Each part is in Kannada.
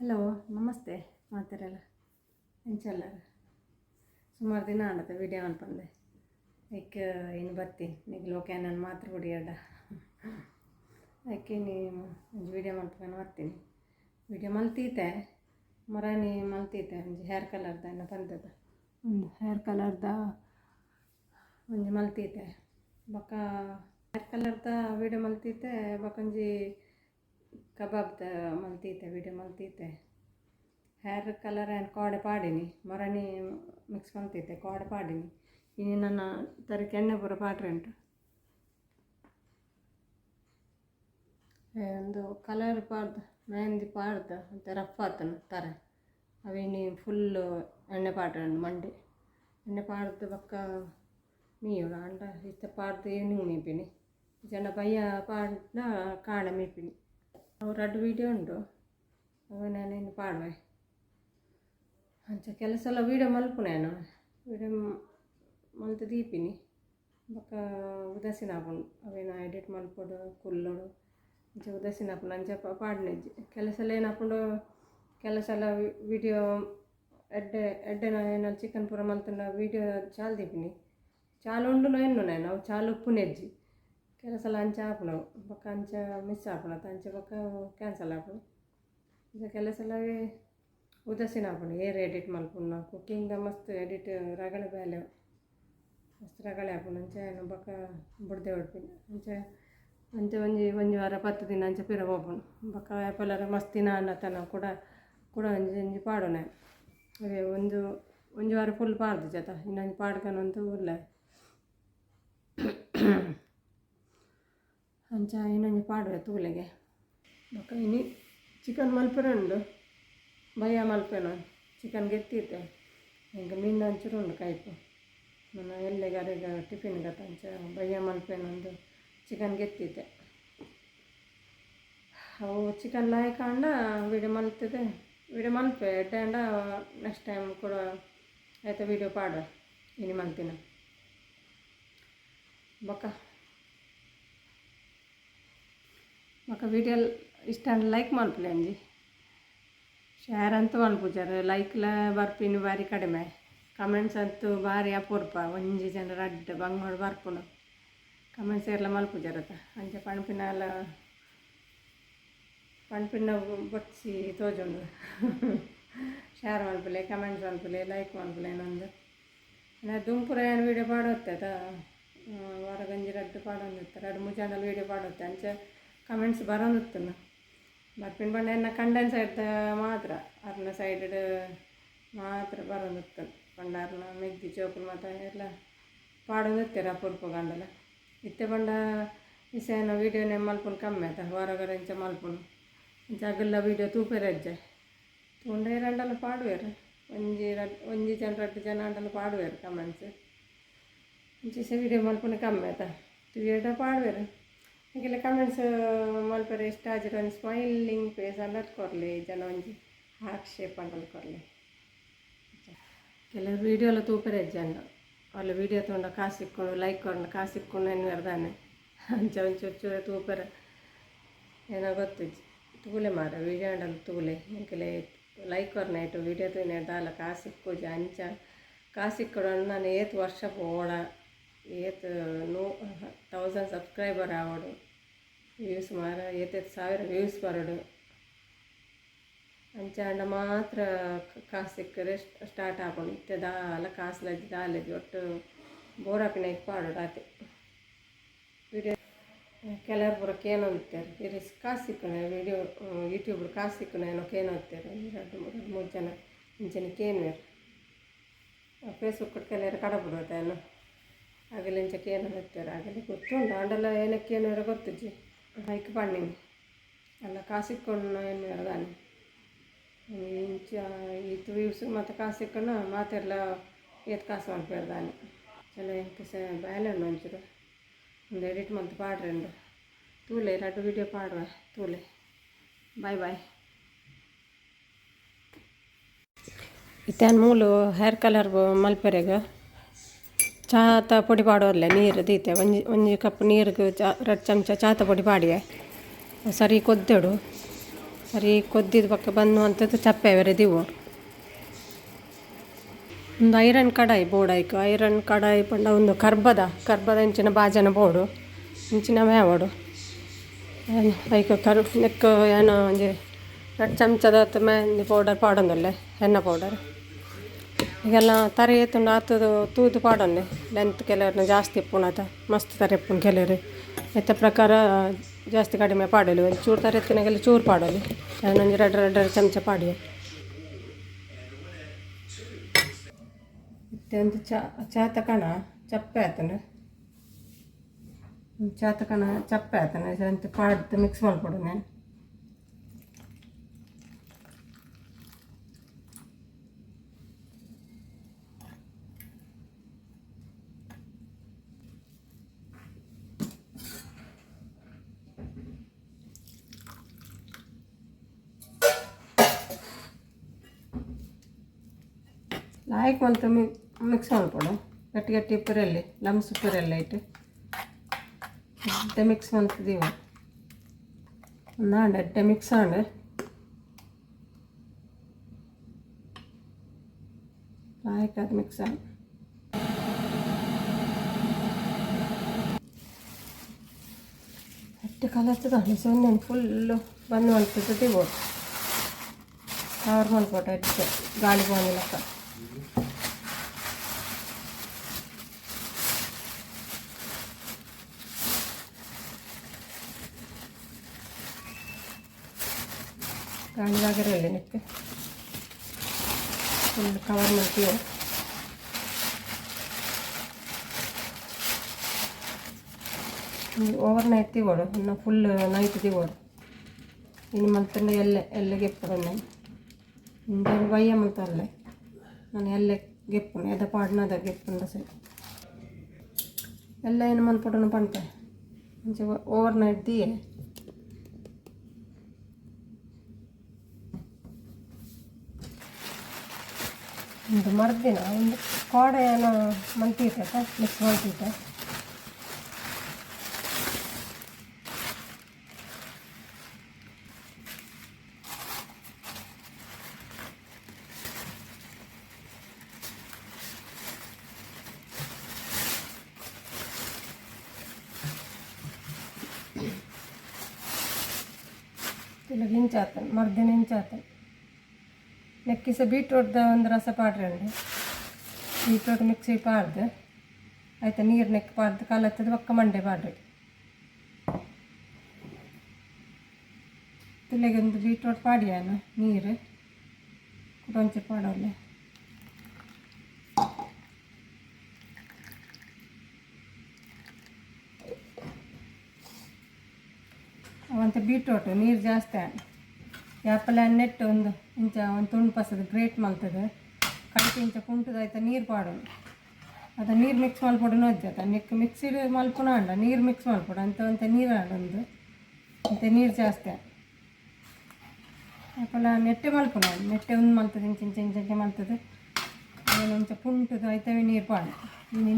ಹಲೋ ನಮಸ್ತೆ ಮಾತಾರಲ್ಲ ಎಂಚಲ್ಲ ಸುಮಾರು ದಿನ ಆಡತ್ತೆ ವಿಡಿಯೋ ಅನ್ಪಂದೆ ಈಗ ಇನ್ನು ಬರ್ತೀನಿ ಈಗ ಲೋಕೆ ನಾನು ಮಾತ್ರ ಹೊಡಿಯಡ ಅದಕ್ಕೆ ನೀವು ವಿಡಿಯೋ ಮಾಡ್ಕೊಂಡು ಬರ್ತೀನಿ ವಿಡಿಯೋ ಮಲ್ತೀತೆ ಮರಾನಿ ಮಲ್ತೀತೆ ಒಂದು ಹೇರ್ ಕಲರ್ದ ಇನ್ನು ಬಂದದ ಒಂದು ಹೇರ್ ಕಲರ್ದ ಒಂದು ಮಲ್ತೀತೆ ಬೊಕ್ಕ ಹೇರ್ ಕಲರ್ದ ವಿಡಿಯೋ ಮಲ್ತೀತೆ ಬೊಕೊಂಜಿ ಕಬಾಬ್ದ ಮಲ್ತೀತೆ ವಿಡಿಯೋ ಮಲ್ತೀತೆ ಹೇರ್ ಕಲರ್ ಆ್ಯಂಡ್ ಕೋಡೆ ಪಾಡಿನಿ ಮರಣಿ ಮಿಕ್ಸ್ ಮಲ್ತೀತೆ ಕೋಡೆ ಪಾಡಿನಿ ಇನ್ನು ನನ್ನ ತರಕ್ಕೆ ಎಣ್ಣೆ ಪೂರ ಪಾಡ್ರೆ ಉಂಟು ಒಂದು ಕಲರ್ ಪಾಡ್ದು ಮೆಹಂದಿ ಪಾಡ್ದು ಮತ್ತು ರಫ್ ಆತನು ತರ ಅವಿನಿ ಫುಲ್ಲು ಎಣ್ಣೆ ಪಾಡ್ರೆ ಉಂಟು ಮಂಡಿ ಎಣ್ಣೆ ಪಾಡ್ದು ಬೊಕ್ಕ ಮೀವು ಅಂಡ ಇಷ್ಟ ಪಾಡ್ದು ಈವ್ನಿಂಗ್ ಮೀಪಿನಿ ಜನ ಬಯ್ಯ ಪಾಡ್ದ ಕಾಡ ಮೀಪಿನಿ ಅವು ಎರಡು ವೀಡಿಯೋ ಉಂಟು ಅವು ನಾನು ಇನ್ನು ಪಾಡುವೆ ಅಂಚ ಕೆಲಸ ಎಲ್ಲ ವೀಡಿಯೋ ಮಲ್ಪುನೇನು ವೀಡಿಯೋ ಮಲ್ತು ದೀಪಿನಿ ಬೊಕ್ಕ ಉದಾಸೀನ ಹಾಕೊಂಡು ಅವೇನು ಎಡಿಟ್ ಮಲ್ಪೋಡು ಕುಲ್ಲೋಡು ಅಂಚ ಉದಾಸೀನ ಹಾಕೊಂಡು ಅಂಚ ಪಾಡ್ನೆಜ್ಜಿ ಕೆಲಸ ಎಲ್ಲ ಏನು ಹಾಕೊಂಡು ಕೆಲಸ ಎಲ್ಲ ವೀಡಿಯೋ ಎಡ್ಡೆನ ಏನಲ್ಲಿ ಚಿಕನ್ ಪೂರ ಮಲ್ತಂಡ ವೀಡಿಯೋ ಚಾಲು ದೀಪಿನಿ ಚಾಲು ಉಂಡು ಎನ್ನು ನಾನು ಅವು ಚಾಲು ಉಪ್ಪುನೆಜ್ಜಿ ಕೆಲಸ ಎಲ್ಲ ಅಂಚೆ ಹಾಪುಣವು ಬೊಕ್ಕ ಅಂಚೆ ಮಿಸ್ ಹಾಪುಣತ್ತು ಅಂಚೆ ಬೊಕ್ಕ ಕ್ಯಾನ್ಸಲ್ ಹಾಪುಣು ಈಗ ಕೆಲಸ ಎಲ್ಲ ಉದಾಸೀನ ಹಾಪುಣು ಏರ್ ಎಡಿಟ್ ಮಲ್ಪುಣ ಕುಕ್ಕಿಂಗ್ದ ಮಸ್ತ್ ಎಡಿಟ್ ರಗಳೆ ಬೇಲೆ ಮಸ್ತ್ ರಗಳೆ ಹಾಪುಣು ಅಂಚೆ ಏನು ಬೊಕ್ಕ ಬುಡ್ದೆ ಹೊಡ್ಪಿನಿ ಅಂಚೆ ಅಂಚೆ ಒಂಜಿ ವಾರ 10 ದಿನ ಅಂಚೆ ಪಿರ ಹೋಗ್ಪುಣು ಬೊಕ್ಕ ಆ್ಯಪಲ್ಲರ ಮಸ್ತ್ ದಿನ ಅನ್ನತನ ಕೂಡ ಒಂಜಿ ಪಾಡೋನೆ ಅದೇ ಒಂಜಿ ವಾರ ಫುಲ್ ಪಾಡ್ದು ಜತ ಇನ್ನೊಂದು ಪಾಡ್ಕನಂತೂ ಇಲ್ಲ ಅಂಚ ಇನ್ನೊಂದು ಪಾಡುವೆ ತೂಲೆಗೆ ಬೊಕ್ಕ ಇನ್ನು ಚಿಕನ್ ಮಲ್ಪೆರ ಉಂಡು ಭಯ ಮಲ್ಪೆನ ಚಿಕನ್ ಗೆತ್ತಿತ್ತೆ ಈಗ ಮೀನು ಒಂಚೂರು ಉಂಡು ಕೈಪು ನಾನು ಎಲ್ಲೆಗಾರಿಗೆ ಟಿಫಿನ್ಗೆ ಅಂಚ ಭಯ ಮಲ್ಪೆನೊಂದು ಚಿಕನ್ ಗೆತ್ತಿತ್ತೆ ಅವು ಚಿಕನ್ ಲಾಯ್ಕಂಡ ವೀಡಿಯೋ ಮಲ್ತಿದೆ ವೀಡಿಯೋ ಮಲ್ಪೆ ಎಡ್ಡೆಂಡ ನೆಕ್ಸ್ಟ್ ಟೈಮ್ ಕೂಡ ಆಯ್ತಾ ವೀಡಿಯೋ ಪಾಡುವೆ ಇನ್ನು ಮಲ್ತಿನ ಬೊಕ್ಕ ವೀಡಿಯೋ ಇಷ್ಟ ಲೈಕ್ ಮಲ್ಪಲೆ ಅಂಜಿ ಶೇರ್ ಅಂತೂ ಮಲ್ಪುಜಾರು ಲೈಕ್ಲ ಬರ್ಪಿನ ಬಾರಿ ಕಡಿಮೆ ಕಮೆಂಟ್ಸ್ ಅಂತೂ ಭಾರಿ ಅಪೂರ್ವ ಒಂಜಿ ಜನರ ಅಡ್ಡ ಬಂಗೋಡು ಬರ್ಪುನು ಕಮೆಂಟ್ಸ್ ಎಲ್ಲ ಮಲ್ಪುಜಾರತ್ತ ಅಂಚೆ ಪಣ್ಪಿನ ಬೊಚ್ಚಿ ತೋಜುಂಡು ಶೇರ್ ಮಲ್ಪಲೆ ಕಮೆಂಟ್ಸ್ ಮಲ್ಪಲೆ ಲೈಕ್ ಮಲ್ಪಲೆ ಏನೊಂದು ದುಂಪುರ ಏನು ವೀಡಿಯೋ ಪಾಡೋತ್ತದ ಹೊರಗಂಜಿ ರಡ್ಡು ಪಾಡೋದಿರ್ತಾರೆ 2-3 ಚಾನಲ್ ವೀಡಿಯೋ ಪಾಡೋತ್ತೆ ಅಂಚೆ ಕಮೆಂಟ್ಸ್ ಬರೋನುತ್ತನ ಬರ್ಪಿನ ಬಂಡ ಎನ್ನ ಕಂಡನ್ ಸೈಡ್ ಮಾತ್ರ ಅರ್ನ ಸೈಡ್ ಮಾತ್ರ ಬರೋನುತ್ತನ ಬಂಡ ಅರ್ನ ಮೆಗ್ದಿ ಚೋಪುಲು ಮತ್ತು ಎಲ್ಲ ಪಾಡೋದಿರ್ತಾರೆ ಅಪೂರ್ವ ಗಂಡಲ ಇತ್ತೆ ಬಂಡ ಇಸೇನ ವೀಡಿಯೋನೇ ಮಲ್ಪುನು ಕಮ್ಮಿ ಆಯ್ತ ಹೊರಗಡೆ ಇಂಚ ಮಲ್ಪುನು ಇಂಚ ಅಗಲ್ಲ ವೀಡಿಯೋ ತೂಪೆರಜ್ಜೆ ತೂಂಡೆ ರಂಡಲ್ಲ ಪಾಡುವೇರು ಒಂಜಿ ಜನ 2 ಜನ ಅಂಡಲ್ಲ ಪಾಡುವೇರು ಕಮೆಂಟ್ಸ್ ಇಂಚಿಸ ವೀಡಿಯೋ ಮಲ್ಪುನು ಕಮ್ಮಿ ಆಯ್ತ ತುಯೇಟ ಪಾಡುವೇರು ಹೀಗೆಲ್ಲ ಕಮೆಂಟ್ಸ್ ಮಲ್ಪರೆ ಇಷ್ಟ ಆದ್ರೆ ಒಂದು ಸ್ಮೈಲಿಂಗ್ ಫೇಸ್ ಅನ್ನೋದು ಕೊರಲಿ ಜನ ಒಂಜಿ ಹಾರ್ಟ್ ಶೇಪ್ ಅನ್ನೋದು ಕೊರಲಿ ಕೆಲವು ವೀಡಿಯೋ ಎಲ್ಲ ತೂಪರೆ ಜನ ಅಲ್ಲ ವೀಡಿಯೋ ತೊಗೊಂಡು ಕಾಸು ಇಕ್ಕೊಂಡು ಲೈಕ್ ಕೊಡು ಕಾಸು ಇಕ್ಕೊಂಡು ಏನು ಬರ್ದಾನೆ ಅಂಚ ಒಂಚೂರು ತೂಪರೆ ಏನೋ ಗೊತ್ತಿಜ್ಜಿ ತೂಲೆ ಮಾರ ವೀಡಿಯೋ ಅಂಡಲ್ಲ ತೂಲೆ ಇಂಕಲೆ ಲೈಕ್ ಕೊರ್ನ ಆಯಿತು ವೀಡಿಯೋ ತೂನೆ ದಾಲ ಕಾಸು ಇಕ್ಕೋಜಿ ಅಂಚ ಕಾಸು ಇಕ್ಕೊಡು ನಾನು ಏತ್ ವರ್ಷ ಪೋಡ ಏತ್ 1000 ಸಬ್ಸ್ಕ್ರೈಬರ್ ಆವಡು ವ್ಯೂಸ್ ಮಾರ 1000 ವ್ಯೂಸ್ ಬರೋಡು ಅಂಚಾಂಡ ಮಾತ್ರ ಕಾಸು ಸಿಕ್ಕರೆ ಸ್ಟಾರ್ಟ್ ಆಗೋಣ ಇತ್ತೆ ದಾಲ ಕಾಸ್ಲಜ್ಜಿ ದಾಲಜ್ಜಿ ಒಟ್ಟು ಬೋರಾಪಿನ ಪಾಡೋಡು ಆತೆ ವಿಡಿಯೋ ಕೆಲವರು ಪೂರಕ್ಕೆ ಏನು ಓದ್ತಾರೆ ಇದು ಕಾಸು ಸಿಕ್ಕಣ ವೀಡಿಯೋ ಯೂಟ್ಯೂಬ್ ಕಾಸು ಸಿಕ್ಕಣ ಏನೋ ಕೇನು ಓದ್ತಾರೆ 2-3 ಜನ ಇಂಚನೆ ಕೇನ್ವೇರು ಫೇಸ್ಬುಕ್ ಕೆಲವರು ಕಡಬಿಡುತ್ತೆ ಏನು ಆಗಲಿ ಇಂಚಕ್ಕೆ ಏನು ಹೇಳ್ತಾರೆ ಆಗಲಿ ಗೊತ್ತುಂಟು ಅಂಡೆಲ್ಲ ಏನಕ್ಕೆ ಏನು ಗೊತ್ತಿಜ್ಜಿ ಹೈಕ್ ಪಣ್ಣಿನಿ ಎಲ್ಲ ಕಾಸಿಕ್ಕೊಂಡು ಏನು ಇರೋದಾನೆ ಇಂಚ ಇದು ವ್ಯೂಸ್ ಮತ್ತು ಕಾಸಿಕ್ಕೊಂಡು ಮಾತೆಲ್ಲ ಏತ್ ಕಾಸು ಮಾಡ್ಬಿಡ್ದಾನೆ ಎಲ್ಲ ಎಂಕ ಬೇಲೆ ಉಂಡು ಒಂಚೂರು ಒಂದು ಎಡಿಟ್ ಮತ್ತು ಪಾಡ್ರೆ ಉಂಡು ತೂಲೆ 2 ವೀಡಿಯೋ ಪಾಡುವ ತೂಲೆ ಬಾಯ್ ಇತ್ತೇನು ಮೂಲು ಹೇರ್ ಕಲರ್ ಮಲ್ಪೆರೆಗ ಚಾತ ಪೊಡಿ ಪಾಡೋಲ್ಲ ನೀರು ದೀತೆ ಒಂಜಿ ಕಪ್ ನೀರಿಗೆ 2 ಚಮಚ ಚಾತ ಪೊಡಿ ಪಾಡಿಯೆ ಸರಿ ಕೊದ್ದೆಡು ಸರಿ ಕೊದ್ದಿದ ಪಕ್ಕ ಬಂದು ಅಂಥದ್ದು ಚಪ್ಪೆ ಅವರದಿವು ಒಂದು ಐರನ್ ಕಡಾಯಿ ಬೋಡಾಯ್ಕು ಐರನ್ ಕಡಾಯಿ ಪಂಡ ಒಂದು ಕರ್ಬದ ಇಂಚಿನ ಬಾಜನ ಬೋಡು ಇಂಚಿನ ಮೇವಡು ಐಕ ನೆಕ್ ಏನೋ ಒಂಜಿ 2 ಚಮಚದ ಮೆಹಂದಿ ಪೌಡರ್ ಪಾಡೊಂದುಲ್ಲೆ ಎಣ್ಣೆ ಪೌಡರ್ ಈಗೆಲ್ಲ ತರೆ ಎತ್ತುಂಡು ಆತದು ತೂದು ಪಾಡೊಂಡೆ ಲೆಂತ್ ಕೆಲವ್ರನ್ನ ಜಾಸ್ತಿ ಇಪ್ಪುಣತ ಮಸ್ತ್ ತರೆ ಇಪ್ಪುಂಡು ಕೆಲವರು ಎತ್ತ ಪ್ರಕಾರ ಜಾಸ್ತಿ ಕಡಿಮೆ ಪಾಡಲಿ ಒಂದು ಚೂರು ತರೆ ಎತ್ತಿನಾಗೆಲ್ಲ ಚೂರು ಪಾಡಲಿ ಒಂದೊಂದು 2 ಚಮಚ ಪಾಡಿ ಮತ್ತೆ ಒಂದು ಚಾತಕಣ ಚಪ್ಪೆ ಆತಂಡು ಚಾತಕಣ ಚಪ್ಪೆ ಆತನ ಅಂತ ಪಾಡ್ದು ಮಿಕ್ಸ್ ಮಾಡಿಕೊಡು ನಾನು ಲಾಯ್ಕ್ ಅಂತ ಮಿಕ್ಸ್ ಮಾಡ್ಕೊಡು ಗಟ್ಟಿ ಗಟ್ಟಿ ಉಪ್ಪರಲ್ಲಿ ಲಮ್ಸ್ ಉಪ್ಪರೆಲ್ಲ ಇಟ್ಟು ಎಡ್ಡೆ ಮಿಕ್ಸ್ ಮಾಡ್ತಿದ್ದೀವಿ ಒಂದು ಎಡ್ಡೆ ಮಿಕ್ಸ್ ಆಂಡು ಲಾಯ್ಕ್ ಅದು ಮಿಕ್ಸ್ ಆಂಡು ಎಟ್ಟು ಕಲರ್ತದ ಸೊನ್ನೆ ಫುಲ್ಲು ಬಂದು ಮಾಡ್ತಿದ್ದೀವಿ ಕವರ್ ಮಾಡ್ಕೊಟ್ಟು ಎಡ್ಡೆ ಗಾಳಿ ಬಂದಿಲ್ಲಕ್ಕ ಗಾಳಿಯಾಗಿರಲಿ ನಿಕ್ಕೆ ಫುಲ್ ಕವರ್ ಮಾಡ್ತೀವಿ ಓವರ್ ನೈಟ್ ತಿಗೋಡು ಇನ್ನು ಫುಲ್ ನೈಟ್ ತಿಗೋಡು ಇನ್ನು ಮತ್ತೆ ಎಲ್ಲೆ ಗೆಪ್ಪಡು ನಾನು ಇಂದ ವಯ್ಯ ಮಂತಲ್ಲೇ ನಾನು ಎಲ್ಲೆ ಗೆಪ್ಪುನು ಎದ ಪಾಡ್ನದ ಗೆಪ್ಪುಂಡ ಸರಿ ಎಲ್ಲ ಏನು ಮನ್ಪಡೋನು ಪಂಟೆ ಮುಂಚೆ ಓವರ್ ನೈಟ್ ದಿಯೇ ಒಂದು ಮರ್ದಿನ ಒಂದು ಕೋಡೆ ಏನೋ ಮಂತೀತ ಮಿಕ್ಸ್ ಮಾಡ್ತೀತ ಇಲ್ಲ ಹಿಂಚಾತನು ಮರ್ದಿನ ಹಿಂಚಾತನು ನೆಕ್ಕಿಸ ಬೀಟ್ರೋಟ್ದ ಒಂದು ರಸ ಪಾಡ್ರಿ ಅಂడి ಬೀಟ್ರೋಟ್ ಮಿಕ್ಸಿ ಪಾಡ್ದು ಆಯ್ತಾ ನೀರು ನೆಕ್ ಪಾಡ್ದು ಕಲತ್ತದ ಒಕ್ಕ ಮಂಡೆ ಪಾಡ್ರಿ ತಿಲ್ಲಿಗೆ ಒಂದು ಬೀಟ್ರೋಟ್ ಪಾಡಿಯಾನ ನೀರು ಕುಟೊಂಚೆ ಪಾಡೋಲ್ಲ ಅವಂತ ಬೀಟ್ರೋಟು ನೀರು ಜಾಸ್ತಿ ಆಡ ಆ್ಯಪಲ್ ನೆಟ್ಟು ಒಂದು ಇಂಚ ಒಂದು ತುಂಡು ಪಸದ ಗ್ರೇಟ್ ಮಲ್ತದೆ ಕಡಿಕೆ ಇಂಚ ಕುಂಟದ ಆಯ್ತಾ ನೀರು ಪಾಡೋದು ಅದು ನೀರು ಮಿಕ್ಸ್ ಮಲ್ಪೊಡು ನೋಜ್ಜಾತ ನೆಕ್ ಮಿಕ್ಸಿಡ್ ಮಲ್ಪುನ ಅಂಡ ನೀರು ಮಿಕ್ಸ್ ಮಲ್ಪೊಡು ಅಂತ ನೀರು ಆಡೊಂದು ಮತ್ತು ನೀರು ಜಾಸ್ತಿ ಆ್ಯಪಲ್ ನೆಟ್ಟೆ ಮಲ್ಪುನ ನೆಟ್ಟೆ ಒಂದು ಮಲ್ತದೆ ಇಂಚೆ ಮಲ್ತದೆ ಆಮೇಲೆ ಇಂಚ ಪುಂಟದು ಆಯ್ತವೆ ನೀರು ಪಾಡು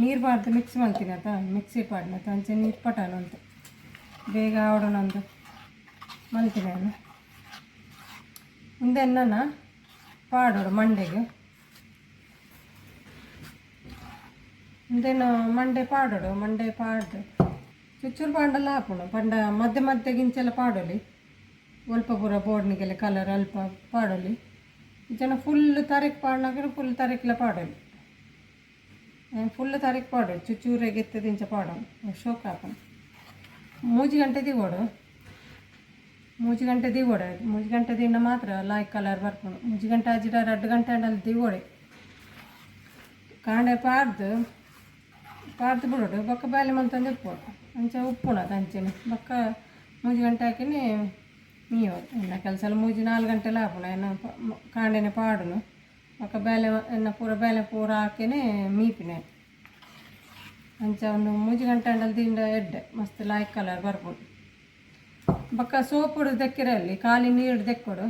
ನೀರು ಪಾಡ್ದು ಮಿಕ್ಸ್ ಮಲ್ತೀನಿ ಆತ ಮಿಕ್ಸಿ ಪಾಡಿನತ ಅಂಚೆ ನೀರು ಪಟಾನು ಅಂತ ಬೇಗ ಆವಡೋಣ ಅಂತ ಮಲ್ತೀನಿ ನಾನು ಮುಂದೆ ನನ್ನ ಪಾಡೋಡು ಮಂಡೆಗೆ ಮುಂದೇನು ಮಂಡೆ ಪಾಡೋಡು ಮಂಡೆ ಪಾಡ್ದು ಚುಚ್ಚೂರು ಪಾಂಡಲ್ಲ ಹಾಕೋಣ ಪಂಡ ಮಧ್ಯೆ ಗಿಂಚೆಲ್ಲ ಪಾಡೋಲಿ ಸ್ವಲ್ಪ ಪೂರ ಬೋರ್ಡ್ನಿಗೆಲ್ಲ ಕಲರ್ ಅಲ್ಪ ಪಾಡೋಲಿ ಜನ ಫುಲ್ ತಾರೀಕು ಪಾಡ್ನಾಗ ಫುಲ್ ತಾರೀಕೆಲ್ಲ ಪಾಡೋಲಿ ಫುಲ್ ತಾರೀಕು ಪಾಡೋದು ಚುಚ್ಚೂರಿಗೆ ಎತ್ತದಿಂಚ ಪಾಡೋದು ಶೋಕ್ ಹಾಕೋಣ 3 ಗಂಟೆ ದಿಗೋಡು 3 ಗಂಟೆ ದಿಗೋಡೆ 3 ಗಂಟೆ ದಿನ ಮಾತ್ರ ಲಾಯ್ಕ್ ಕಲರ್ ಬರ್ಕೊಂಡು 3 ಗಂಟೆ ಆಜಿರ 2 ಗಂಟೆ ಅಂಡಲ್ಲಿ ದಿಗೋಡೆ ಕಾಂಡೆ ಪಾಡ್ದು ಬಿಡೋಡು ಬೊಕ್ಕ ಬೇಲೆ ಮಂತಂದು ಉಪ್ಪು ಅಂಚೆ ಉಪ್ಪುಣದು ಅಂಚೆನೆ ಬೊಕ್ಕ 3 ಗಂಟೆ ಹಾಕಿನಿ ನೀವು ಇನ್ನ ಕೆಲಸ 3-4 ಗಂಟೆಲ್ಲ ಹಾಕೋಣ ಏನು ಕಾಂಡೆನೆ ಪಾಡುನು ಬೊಕ್ಕ ಬೇಲೆ ಎನ್ನ ಬೇಲೆ ಪೂರ ಹಾಕಿನೇ ಮೀಪಿನೆ ಅಂಚೆ ಒಂದು 3 ಗಂಟೆ ಅಂಡಲ್ಲಿ ದಿಂಡ ಎಡ್ಡೆ ಮಸ್ತ್ ಲಾಯ್ಕ್ ಕಲರ್ ಬರ್ಬೋದು ಬೊಕ್ಕ ಸೋಪ್ ಹೊಡೆದು ದೆಕ್ಕಿರಲ್ಲಿ ಖಾಲಿ ನೀರು ದೆಕ್ಕೊಡು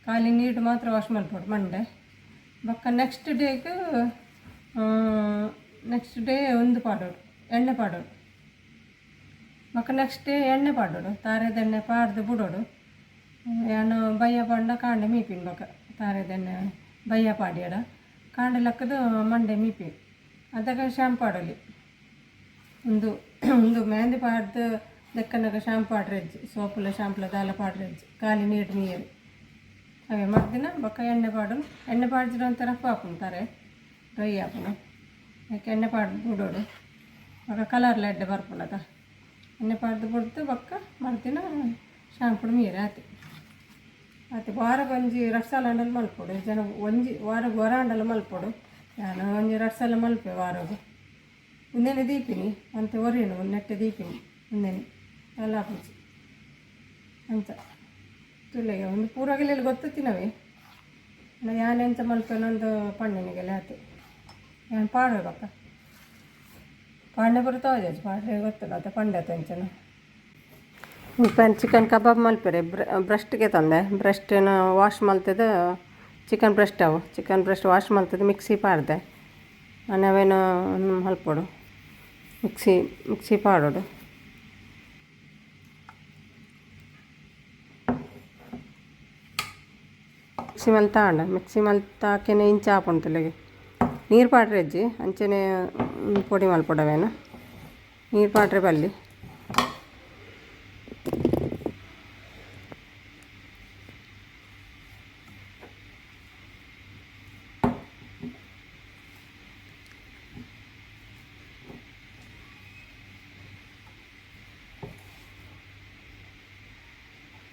ಖಾಲಿ ನೀರು ಮಾತ್ರ ವಾಶ್ ಮಾಡ್ಕೊಡು ಮಂಡೆ ಬೊಕ್ಕ ನೆಕ್ಸ್ಟ್ ಡೇ ಒಂದು ಪಾಡೋಡು ಎಣ್ಣೆ ಪಾಡೋಡು ಬೊಕ್ಕ ನೆಕ್ಸ್ಟ್ ಡೇ ಎಣ್ಣೆ ಪಾಡೋಡು ತಾರೆದ ಎಣ್ಣೆ ಪಾಡ್ದು ಬಿಡೋಡು ಯಾನು ಬಯ್ಯ ಪಂಡ ಕಾಂಡೆ ಮೀಪಿನ ಬೊಕ ತಾರೆದೆನ್ನೆ ಬಯ್ಯ ಪಾಡ್ಯಡ ಕಾಂಡೆ ಲಕ್ಕದು ಮಂಡೆ ಮೀಪಿ ಅದಕ್ಕೆ ಶಾಂಪು ಆಡಲಿ ಒಂದು ಒಂದು ಮೆಹಂದಿ ಪಾಡ್ದು ಲೆಕ್ಕನಾಗ ಶಾಂಪು ಆಡ್ರೆಜ್ಜಿ ಸೋಪುಲ ಶಾಂಪುಲ ದಾಲ ಪಾಡ್ರೆಜ್ಜಿ ಖಾಲಿ ನೀರು ಮೀಯರು ಅವೇ ಮರ್ದಿನ ಬೊಕ್ಕ ಎಣ್ಣೆ ಪಾಡು ಎಣ್ಣೆ ಪಾಡ್ದಿರೋ ಅಂತ ರಫ್ ಹಾಕೊಂತಾರೆ ಡ್ರೈ ಹಾಕೋಣ ಯಾಕೆ ಎಣ್ಣೆ ಪಾಡ್ದು ಬಿಡೋಡು ಬೊಕ್ಕ ಕಲರ್ಲ ಎಡ್ಡೆ ಬರ್ಪುನದ ಎಣ್ಣೆ ಪಾಡ್ದು ಬಿಡ್ದು ಬೊಕ್ಕ ಮರ್ದಿನ ಶಾಂಪುಡು ಮೀರು ಆತಿ ಆಯ್ತು ವಾರಕ್ಕೆ ಒಂಜಿ ರಡ್ಸಾಲಂಡಲ್ಲಿ ಮಲ್ಪೊಡು ಜನ ಒಂಜಿ ವಾರಕ್ಕೆ ವರಾಂಡಲ್ಲ ಮಲ್ಪೊಡು ನಾನು ಒಂಜಿ ರಡ್ಸಲ ಮಲ್ಪೆ ವಾರಗು ಮುಂದೆನೆ ದೀಪಿನಿ ಅಂತ ಒರಿಯನು ನೆಟ್ಟೆ ದೀಪಿನಿ ಮುಂದೆನೆ ಎಲ್ಲ ಪೂಜಿ ಅಂತ ತುಲೆಗೆ ಒಂದು ಪೂರಾಗೆಲ್ಲ ಗೊತ್ತಿನವೇ ಯಾನೆಂತ ಮಲ್ಪೆನೊಂದು ಪಣ್ಣನಿಗೆಲ್ಲ ಆಯ್ತು ನಾನು ಪಾಡುವೆ ಬಕ್ಕ ಪಾಂಡೆ ಬರ್ತಾವೆ ಪಾಡ್ರೆ ಗೊತ್ತಿಲ್ಲ ಅದು ಪಂಡೆ ತೆಂಚನ ಪನ್ ಚಿಕನ್ ಕಬಾಬ್ ಮಲ್ಪೆರೆ ಬ್ರೆಸ್ಟ್ಗೆ ತಂದೆ ಬ್ರೆಸ್ಟನ್ನು ವಾಶ್ ಮಲ್ತದ ಚಿಕನ್ ಬ್ರೆಸ್ಟ್ ಅವು ಚಿಕನ್ ಬ್ರೆಸ್ಟ್ ವಾಶ್ ಮಲ್ತದ ಮಿಕ್ಸಿ ಪಾಡ್ದೆ ನಾವೇನು ಮಲ್ಪೊಡು ಮಿಕ್ಸಿ ಪಾಡೋಡು ಮಿಕ್ಸಿ ಮಲ್ ತಗೊಂಡ ಮಿಕ್ಸಿ ಮಲ್ ತಾಕೆನೆ ಇಂಚ ಹಾಪುಂತಲೆಗೆ ನೀರು ಪಾಡ್ರೆ ಅಜ್ಜಿ ಅಂಚೆನೆ ಪೊಡಿ ಮಲ್ಪೊಡವೇನು ನೀರು ಪಾಡ್ರೆ ಬಲ್ಲಿ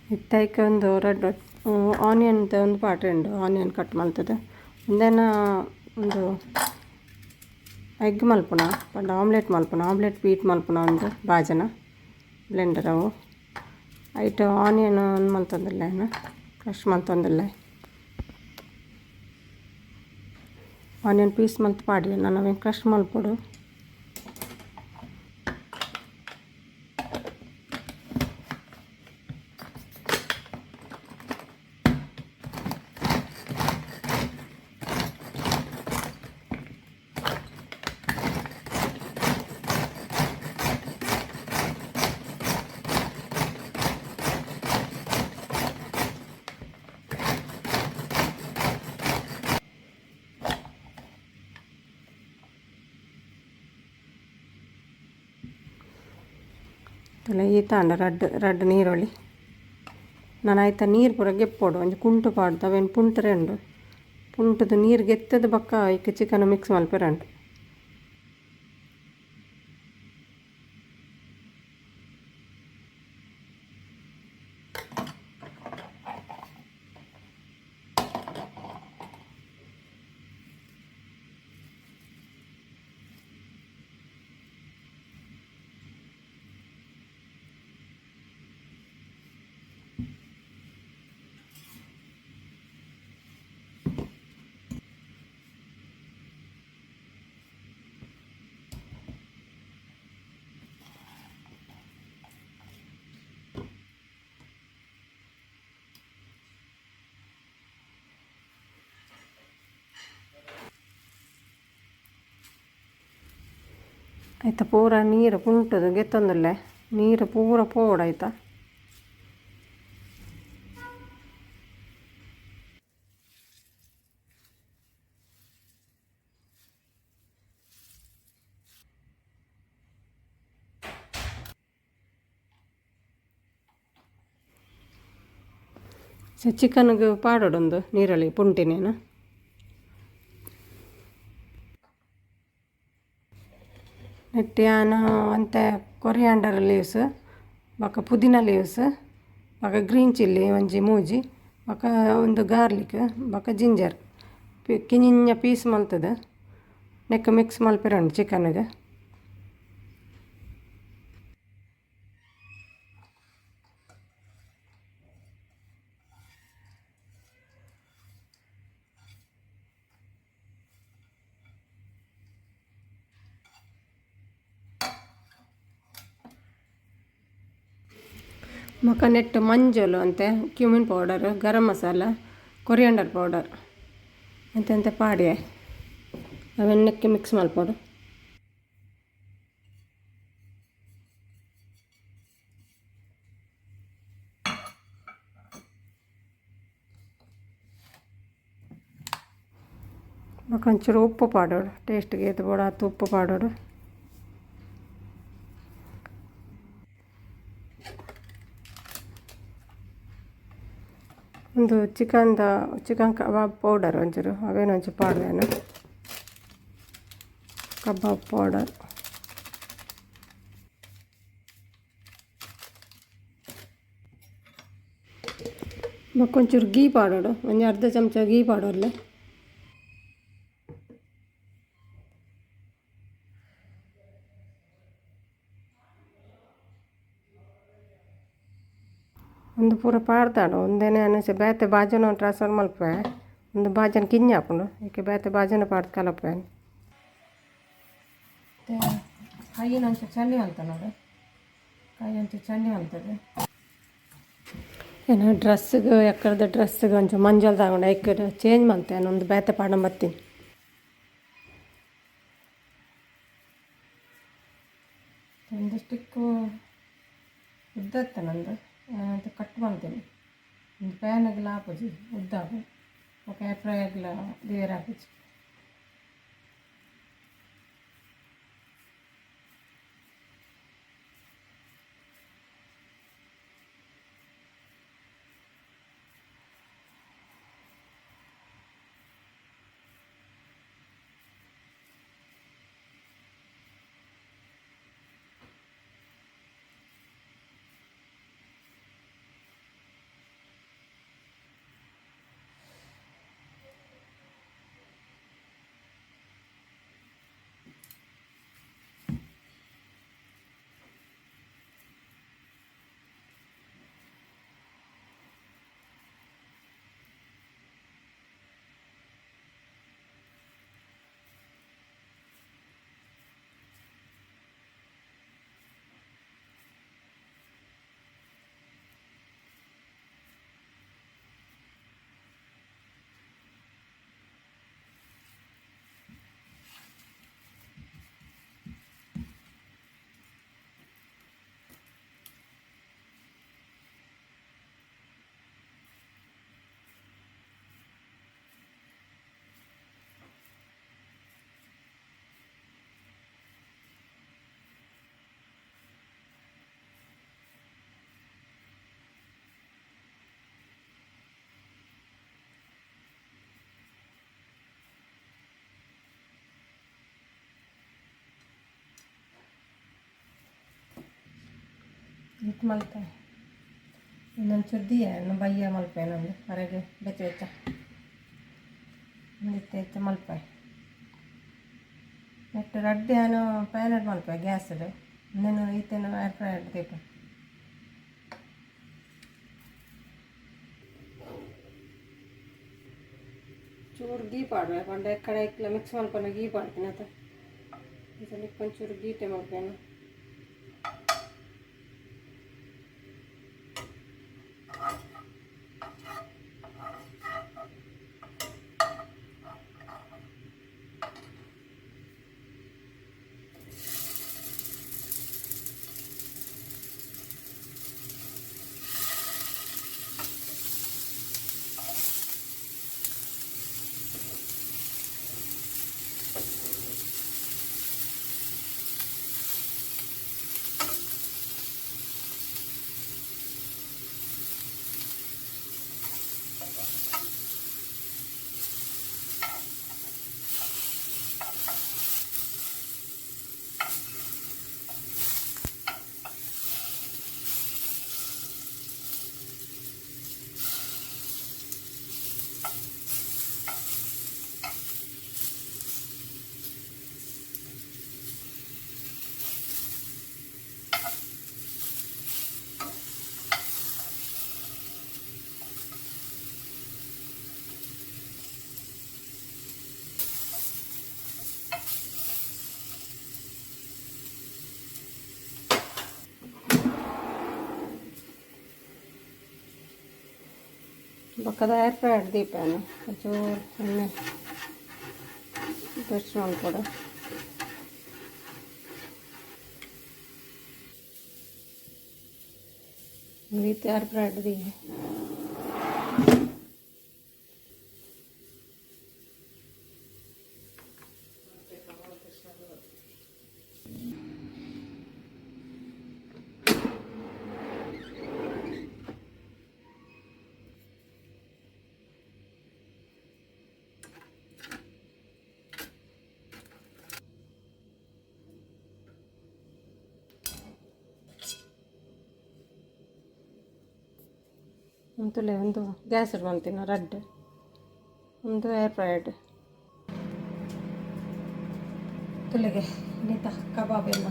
ಇತ್ತೈಕೆ ಒಂದು ರೆಡ್ ಆನಿಯನ್ದ ಒಂದು ಪಾಟ್ರೆ ಉಂಡು ಆನಿಯನ್ ಕಟ್ ಮಲ್ತದೆ ದೆನ್ ಒಂದು ಎಗ್ ಮಲ್ಪುನ ಪಂಡ ಆಮ್ಲೆಟ್ ಮಲ್ಪುನ ಆಮ್ಲೆಟ್ ಬೀಟ್ ಮಲ್ಪುನ ಒಂದು ಬಾಜನ ಬ್ಲೆಂಡರ್ ಅವು ಐಟ್ ಆನಿಯನ್ ಮಲ್ತೊಂದಿಲ್ಲ ಏನು ಕ್ರಶ್ ಮಲ್ತೊಂದಿಲ್ಲ ಆನಿಯನ್ ಪೀಸ್ ಮಲ್ತು ಪಾಡಿ ನಾನು ಕ್ರಶ್ ಮಲ್ಪೊಡು ಈ ತಾಂಡ ರಡ್ಡು ನೀರುಳ್ಳಿ ನಾನು ಆಯ್ತಾ ನೀರು ಪೂರ ಗೆಪ್ಪೋಡು ಒಂಜಿ ಕುಂಟು ಪಾಡ್ದು ಅವೇನು ಪುಂಟರೆ ಉಂಡು ಪುಂಟದು ನೀರು ಗೆತ್ತದ ಬಕ್ಕ ಈಗ ಚಿಕನ್ ಮಿಕ್ಸ್ ಮಲ್ಪೆರಂಡು ಆಯ್ತಾ ಪೂರ ನೀರು ಪುಂಟದು ಗೆತ್ತೊಂದುಲ್ಲೆ ನೀರು ಪೂರ ಪೋಡಾಯ್ತಾ ಚಿಕನ್ಗೆ ಪಾಡೋಡೊಂದು ನೀರಲ್ಲಿ ಪುಂಟಿನೇನು ನೆಟ್ಟಿಯಾನ ಅಂತ ಕೊರಿಯಾಂಡರ್ ಲೀವ್ಸ್ ಬೊಕ ಪುದೀನ ಲೀವ್ಸ್ ಬೊಕ ಗ್ರೀನ್ ಚಿಲ್ಲಿ ಒಂಜಿ ಮೂಜಿ ಬೊಕ ಒಂದು ಗಾರ್ಲಿಕ್ ಬೊಕ ಜಿಂಜರ್ ಕಿಂಜಿಂಜ ಪೀಸ್ ಮಲ್ತದ ನೆಕ್ ಮಿಕ್ಸ್ ಮಲ್ಪೆರಂಡು ಚಿಕನ್ಗೆ ಮೊಕ ನೆಟ್ ಮಂಜಲು ಅಂತೆ cumin powder garam masala coriander powder ಎಂತೆಂತ ಪಾಡ್ಯೆ ಅವೆನ್ನಕ್ಕೆ ಮಿಕ್ಸ್ ಮಲ್ಪೊಡು ಒಂಚೂರು ಉಪ್ಪು ಪಾಡೋಡು ಟೇಸ್ಟ್ಗೆ ಇದು ಬೋಡಾತು ಉಪ್ಪು ಪಾಡೋಡು. ಒಂದು ಚಿಕನ್ ಕಬಾಬ್ ಪೌಡರ್ ಒಂಚೂರು ಅವೇನು ಒಂಚೂರು ಪಾಡುವೇನು ಕಬಾಬ್ ಪೌಡರ್. ಮಕ್ಕೊಂಚೂರು ಗೀ ಪಾಡೋಡು ಒಂದು ಅರ್ಧ ಚಮಚ ಗೀ ಪಾಡೋರ್ಲೆ. ಒಂದು ಪೂರ ಪಾಡ್ದಾಡು ಒಂದೇನೆ ಅನ್ನಿಸಿ ಬೇತೆ ಬಾಜನ ಟ್ರಾನ್ಸ್ಫರ್ ಮಲ್ಪೆ ಒಂದು ಬಾಜನ ಕಿಂಜ ಹಾಕೊಂಡು ಏಕೆ ಬೇತೆ ಬಾಜನ ಪಾಡ್ದು ಕಲಪೆ ಕೈಯಿನ ಒಂಚೂರು ಚಂಡಿ ಅಂತ ನೋಡಿ ಕೈ ಒಂಚೂರು ಚಂಡಿ ಅಂತದೆ. ಏನೋ ಡ್ರೆಸ್ಸಿಗೆ ಎಕ್ಕರದ ಡ್ರೆಸ್ಸಿಗೆ ಒಂಚೂರು ಮಂಜಲ್ ತಗೊಂಡು ಎಕ್ಕಡ ಚೇಂಜ್ ಮಾಡ್ತೇನೆ ಒಂದು ಬೇತೆ ಪಾಡ ಬರ್ತೀನಿ. ಒಂದು ಸ್ಟಿಕ್ಕು ಉದ್ದತ್ತೆ ನಂದು ಅಂತ ಕಟ್ ಮಾಡ್ತೀನಿ. ಒಂದು ಪ್ಯಾನಾಗಲ ಹಾಕೋಜಿ ಉದ್ದಾಗು ఒక ఫ్రై ಆಗಲ ಬೇರೆ ಹಾಕೋಜಿ. ಹಿಟ್ಟು ಮಲ್ಪೆ ಇನ್ನೊಂದು ಚುರ್ದಿಯ ಬಯ್ಯ ಮಲ್ಪೆ ನಂದು ಹೊರಗೆ ಬೆಚ್ಚ ಬೆಚ್ಚ ಇತ್ತು ಮಲ್ಪೆ ನೆಟ್ಟು ರಡ್ಡಿ ಏನು ಪ್ಯಾನೆಟ್ ಮಲ್ಪೆ ಗ್ಯಾಸದು ಇನ್ನೇನು ಈತೇನು ಏರ್ ಫ್ರೈಡ್ ದೀಪ ಚೂರು ಗೀ ಪಾಡುವೆ ಪಂಡ ಕಡೆ ಇಕ್ಕಲ ಮಿಕ್ಸ್ ಮಾಡ್ಕೊಂಡು ಗೀ ಪಾಡ್ತೀನಿ ಆತ ಇದರಲ್ಲಿ ಒಂಚೂರು ಗೀಟೆ ಮಾಡ್ತೇನೆ. ಬಕ್ಕದ ಏರ್ ಫ್ರೈಡ್ ದೀಪನು ಒಂಚೂರು ಎಣ್ಣೆ ಬ್ರಷ್ ಮಾಡ್ಕೊಡು. ಈ ರೀತಿ ಏರ್ ಫ್ರೈಡ್ ದಿ ತುಲೆ ಒಂದು ಗ್ಯಾಸ್ ಇಡ್ಕೊಂತೀನಿ ರಡ್ಡ್ ಒಂದು ಏರ್ ಫ್ರೈಡ್ ತುಲೆಗೆ ನೀತ ಕಬಾಬ್ ಎಲ್ಲ